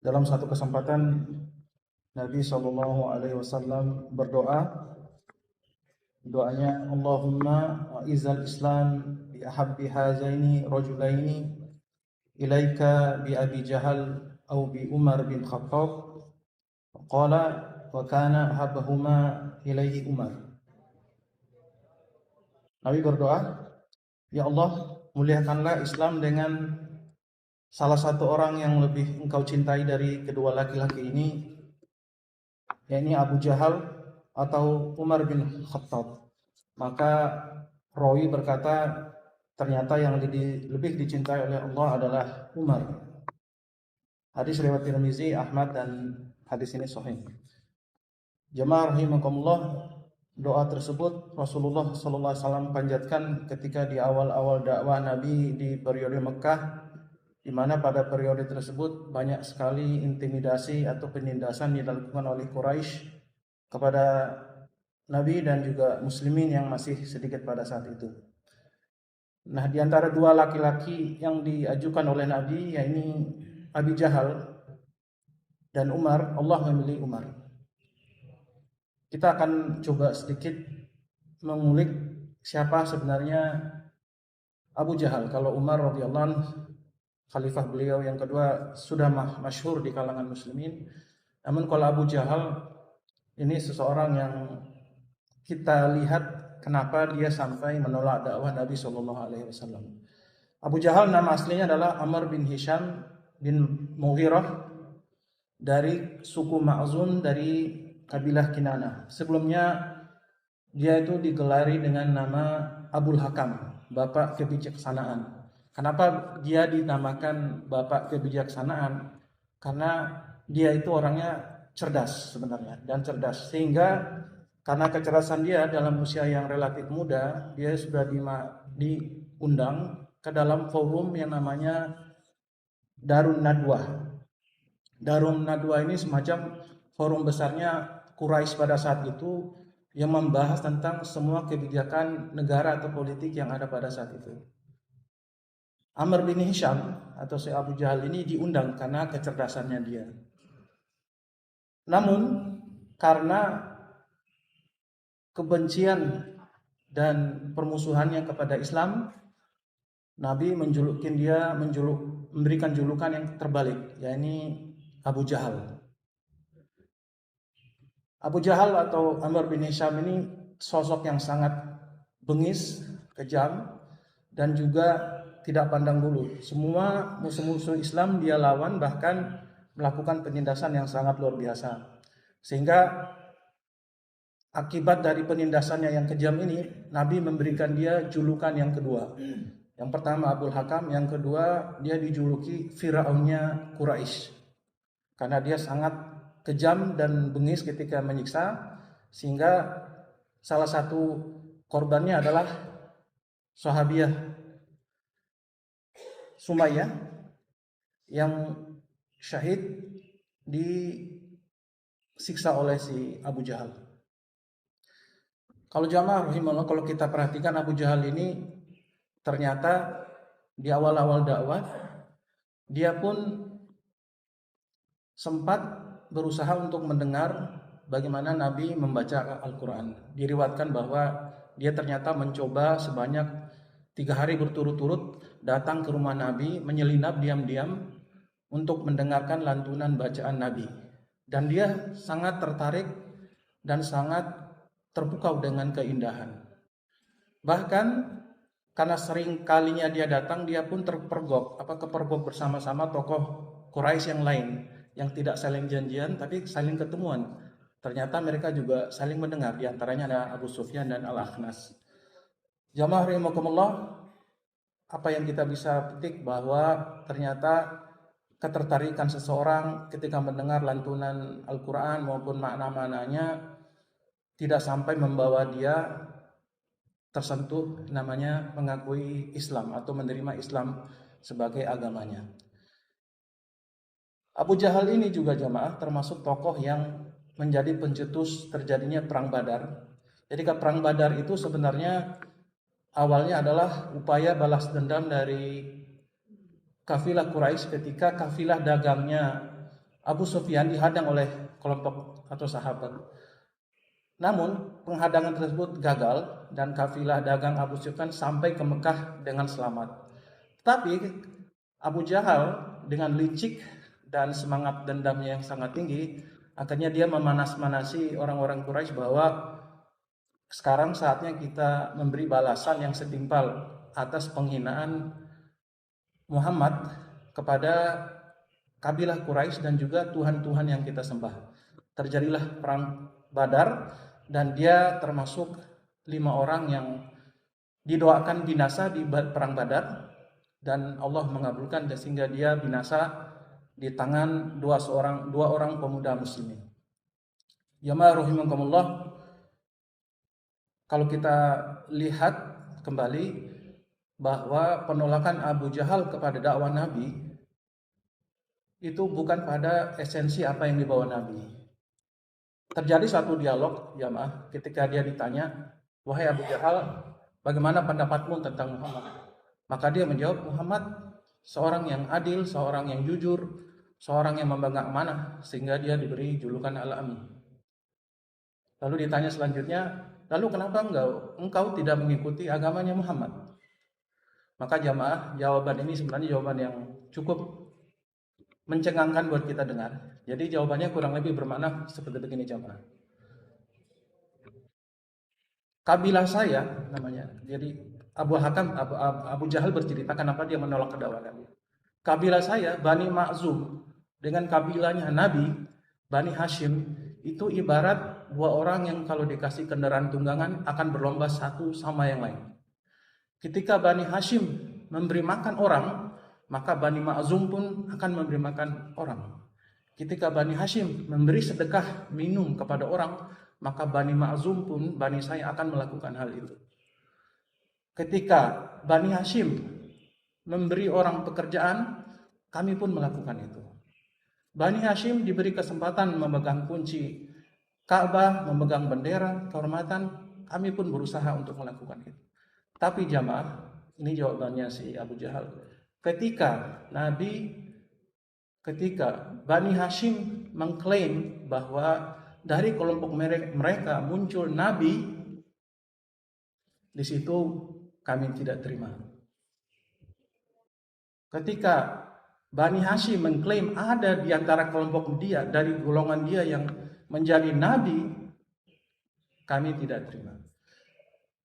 Dalam satu kesempatan Nabi Shallallahu Alaihi Wasallam berdoa, doanya Allahumma izal Islam bi ahabbi hazaini rajulaini ilaika bi Abi Jahal atau bi Umar bin Khattab. Qala wa kana ahabbahuma ilaihi Umar. Nabi berdoa, ya Allah, muliakanlah Islam dengan salah satu orang yang lebih engkau cintai dari kedua laki-laki ini, yakni Abu Jahal atau Umar bin Khattab. Maka rawi berkata, ternyata yang lebih dicintai oleh Allah adalah Umar. Hadis riwayat Tirmizi, Ahmad, dan hadis ini sahih. Jemaah rahimakumullah, doa tersebut Rasulullah sallallahu alaihi wasallam panjatkan ketika di awal-awal dakwah Nabi di periode Mekah, di mana pada periode tersebut banyak sekali intimidasi atau penindasan yang dilakukan oleh Quraisy kepada Nabi dan juga muslimin yang masih sedikit pada saat itu. Nah, di antara dua laki-laki yang diajukan oleh Nabi, yakni Abi Jahal dan Umar, Allah memilih Umar. Kita akan coba sedikit mengulik siapa sebenarnya Abu Jahal. Kalau Umar radhiyallahu anhu, khalifah beliau yang kedua, sudah masyhur di kalangan muslimin. Namun kalau Abu Jahal ini seseorang yang kita lihat kenapa dia sampai menolak dakwah Nabi Shallallahu Alaihi Wasallam. Abu Jahal nama aslinya adalah Amr bin Hisham bin Mughirah dari suku Ma'zun dari kabilah Kinana. Sebelumnya dia itu digelari dengan nama Abul Hakam, Bapak Kebijaksanaan. Kenapa dia dinamakan Bapak Kebijaksanaan? Karena dia itu orangnya cerdas sebenarnya, dan cerdas, sehingga karena kecerdasan dia dalam usia yang relatif muda, dia sudah diundang ke dalam forum yang namanya Darun Nadwah. Darun Nadwah ini semacam forum besarnya Quraisy pada saat itu yang membahas tentang semua kebijakan negara atau politik yang ada pada saat itu. Amr bin Hisham atau si Abu Jahal ini diundang karena kecerdasannya dia. Namun karena kebencian dan permusuhannya kepada Islam, Nabi memberikan julukan yang terbalik, yakni Abu Jahal. Abu Jahal atau Amr bin Hisham ini sosok yang sangat bengis, kejam, dan juga tidak pandang bulu. Semua musuh-musuh Islam dia lawan, bahkan melakukan penindasan yang sangat luar biasa. Sehingga akibat dari penindasannya yang kejam ini, Nabi memberikan dia julukan yang kedua. Yang pertama Abul Hakam, yang kedua dia dijuluki Firaunnya Quraisy. Karena dia sangat kejam dan bengis ketika menyiksa, sehingga salah satu korbannya adalah sahabiah Sumayyah yang syahid disiksa oleh si Abu Jahal. Kalau jamaah rahimahullah, kalau kita perhatikan Abu Jahal ini ternyata di awal-awal dakwah dia pun sempat berusaha untuk mendengar bagaimana Nabi membaca Al-Quran. Diriwayatkan bahwa dia ternyata mencoba sebanyak 3 hari berturut-turut datang ke rumah Nabi, menyelinap diam-diam untuk mendengarkan lantunan bacaan Nabi. Dan dia sangat tertarik dan sangat terpukau dengan keindahan. Bahkan karena sering kalinya dia datang, dia pun kepergok bersama-sama tokoh Quraisy yang lain yang tidak saling janjian tapi saling ketemuan. Ternyata mereka juga saling mendengar, di antaranya ada Abu Sufyan dan Al-Akhnas. Jamaah rahimakumullah, apa yang kita bisa petik bahwa ternyata ketertarikan seseorang ketika mendengar lantunan Al-Quran maupun makna-maknanya tidak sampai membawa dia tersentuh namanya mengakui Islam atau menerima Islam sebagai agamanya. Abu Jahal ini juga jamaah termasuk tokoh yang menjadi pencetus terjadinya perang Badar. Jadi perang Badar itu sebenarnya awalnya adalah upaya balas dendam dari kafilah Quraisy ketika kafilah dagangnya Abu Sufyan dihadang oleh kelompok atau sahabat. Namun penghadangan tersebut gagal dan kafilah dagang Abu Sufyan sampai ke Mekah dengan selamat. Tapi Abu Jahal dengan licik dan semangat dendamnya yang sangat tinggi, akhirnya dia memanas-manasi orang-orang Quraisy bahwa sekarang saatnya kita memberi balasan yang setimpal atas penghinaan Muhammad kepada kabilah Quraisy dan juga tuhan-tuhan yang kita sembah. Terjadilah perang Badar dan dia termasuk 5 orang yang didoakan binasa di perang Badar, dan Allah mengabulkan sehingga dia binasa di tangan dua orang pemuda muslimin. Jamaah rahimakumullah, kalau kita lihat kembali bahwa penolakan Abu Jahal kepada dakwah Nabi itu bukan pada esensi apa yang dibawa Nabi. Terjadi satu dialog jamaah ketika dia ditanya, "Wahai Abu Jahal, bagaimana pendapatmu tentang Muhammad?" Maka dia menjawab, "Muhammad seorang yang adil, seorang yang jujur, seorang yang memegang amanah, sehingga dia diberi julukan Al-Amin." Lalu ditanya selanjutnya, "Lalu kenapa engkau tidak mengikuti agamanya Muhammad?" Maka jamaah, jawaban ini sebenarnya jawaban yang cukup mencengangkan buat kita dengar. Jadi jawabannya kurang lebih bermakna seperti begini jamaah. Kabilah saya namanya. Jadi Abu Jahal bercerita kenapa dia menolak kedakwaan Nabi. Kabilah saya Bani Makhzum dengan kabilahnya Nabi Bani Hashim itu ibarat dua orang yang kalau dikasih kendaraan tunggangan akan berlomba satu sama yang lain. Ketika Bani Hashim memberi makan orang, maka Bani Makhzum pun akan memberi makan orang. Ketika Bani Hashim memberi sedekah minum kepada orang, maka Bani Makhzum pun, Bani saya akan melakukan hal itu. Ketika Bani Hashim memberi orang pekerjaan, kami pun melakukan itu. Bani Hashim diberi kesempatan memegang kunci Ka'bah, memegang bendera, kehormatan, kami pun berusaha untuk melakukan itu. Tapi jamaah, ini jawabannya si Abu Jahal. Ketika Bani Hashim mengklaim bahwa dari kelompok mereka muncul Nabi, di situ kami tidak terima. Ketika Bani Hashim mengklaim ada di antara kelompok dia, dari golongan dia yang menjadi Nabi, kami tidak terima.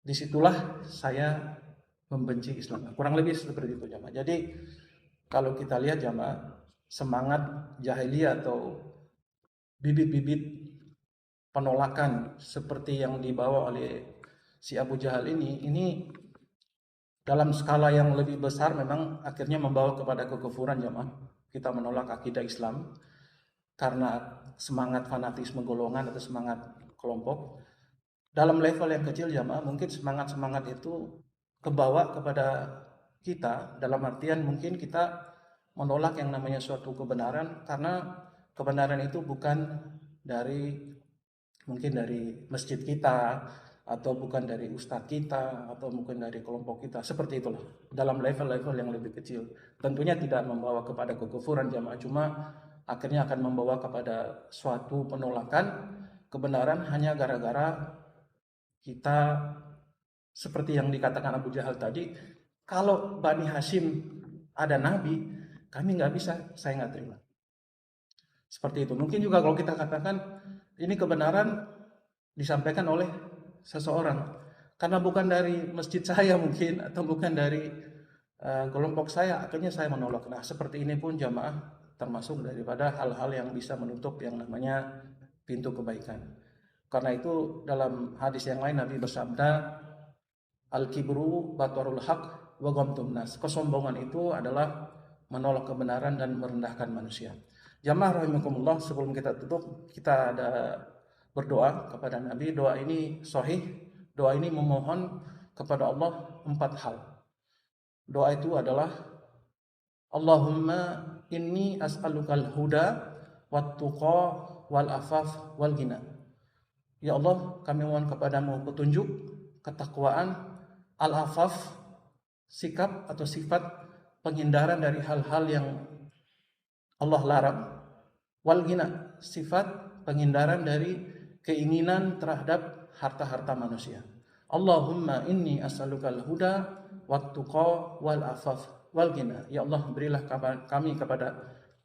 Disitulah saya membenci Islam. Kurang lebih seperti itu jamaah. Jadi kalau kita lihat jamaah, semangat jahiliyah atau bibit-bibit penolakan seperti yang dibawa oleh si Abu Jahal ini dalam skala yang lebih besar memang akhirnya membawa kepada kekufuran jamaah. Kita menolak akidah Islam karena semangat fanatisme golongan atau semangat kelompok. Dalam level yang kecil jamaah, mungkin semangat-semangat itu kebawa kepada kita, dalam artian mungkin kita menolak yang namanya suatu kebenaran karena kebenaran itu bukan mungkin dari masjid kita, atau bukan dari ustadz kita, atau mungkin dari kelompok kita. Seperti itulah dalam level-level yang lebih kecil. Tentunya tidak membawa kepada kekufuran jamaah, cuma akhirnya akan membawa kepada suatu penolakan kebenaran hanya gara-gara kita, seperti yang dikatakan Abu Jahal tadi, kalau Bani Hashim ada Nabi, kami nggak bisa, saya nggak terima. Seperti itu. Mungkin juga kalau kita katakan ini kebenaran disampaikan oleh seseorang, karena bukan dari masjid saya mungkin, atau bukan dari kelompok saya, akhirnya saya menolak. Nah seperti ini pun jamaah termasuk daripada hal-hal yang bisa menutup yang namanya pintu kebaikan. Karena itu dalam hadis yang lain Nabi bersabda, al-kibru batarul haq wa ghamtun nas. Kesombongan itu adalah menolak kebenaran dan merendahkan manusia. Jamaah rahimakumullah, sebelum kita tutup, kita ada berdoa kepada Nabi. Doa ini sahih. Doa ini memohon kepada Allah 4 hal. Doa itu adalah Allahumma inni as'alukal huda wat tuqa wal afaf wal ghina. Ya Allah, kami mohon kepadamu petunjuk, ketakwaan, al-afaf, sikap atau sifat penghindaran dari hal-hal yang Allah larang, wal ghina, sifat penghindaran dari keinginan terhadap harta-harta manusia. Allahumma inni as'alukal huda wat tuqa wal afaf wal ghina. Ya Allah, berilah kami kepada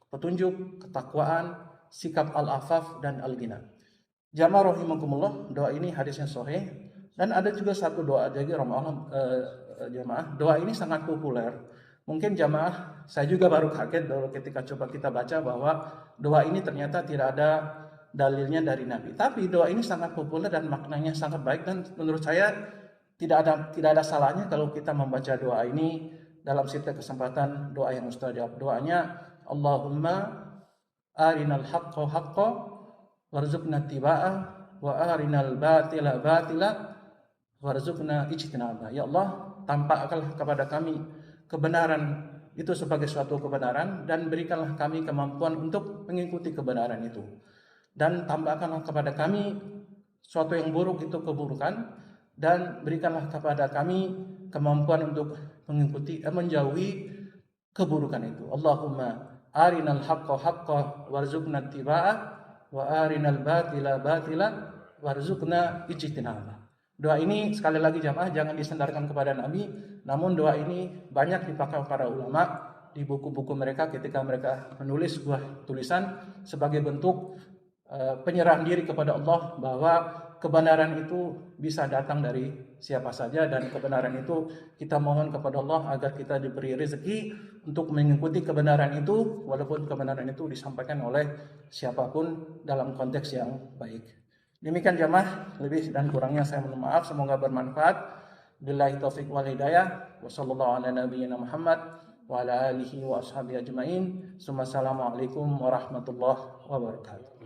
petunjuk, ketakwaan, sikap al-afaf dan al-ghina. Jamaah rahimakumullah, doa ini hadisnya sahih. Dan ada juga satu doa jadi jamaah, doa ini sangat populer. Mungkin jamaah, saya juga baru kaget ketika coba kita baca bahwa doa ini ternyata tidak ada dalilnya dari Nabi. Tapi doa ini sangat populer dan maknanya sangat baik, dan menurut saya tidak ada salahnya kalau kita membaca doa ini dalam setiap kesempatan doa yang mustajab. Doanya Allahumma arinal haqqa haqqa warzuqna tiba'ah wa arinal batila batila warzuqna ijtinaba. Ya Allah, tampakkanlah kepada kami kebenaran itu sebagai suatu kebenaran, dan berikanlah kami kemampuan untuk mengikuti kebenaran itu. Dan tampakkanlah kepada kami suatu yang buruk itu keburukan, dan berikanlah kepada kami kemampuan untuk menjauhi keburukan itu. Allahumma arinal haqqa haqqa warzuqna tiba'ah wa arinal batila batila warzuqna ijtinaba. Doa ini sekali lagi jamaah jangan disandarkan kepada Nabi, namun doa ini banyak dipakai para ulama di buku-buku mereka ketika mereka menulis sebuah tulisan sebagai bentuk penyerahan diri kepada Allah bahwa kebenaran itu bisa datang dari siapa saja, dan kebenaran itu kita mohon kepada Allah agar kita diberi rezeki untuk mengikuti kebenaran itu, walaupun kebenaran itu disampaikan oleh siapapun dalam konteks yang baik. Demikian jamaah, lebih dan kurangnya saya mohon maaf, semoga bermanfaat. Billahi taufiq wal hidayah. Wassallallahu ala nabiyyina Muhammad wa ala alihi wa ashabihi ajmain. Assalamualaikum warahmatullahi wabarakatuh.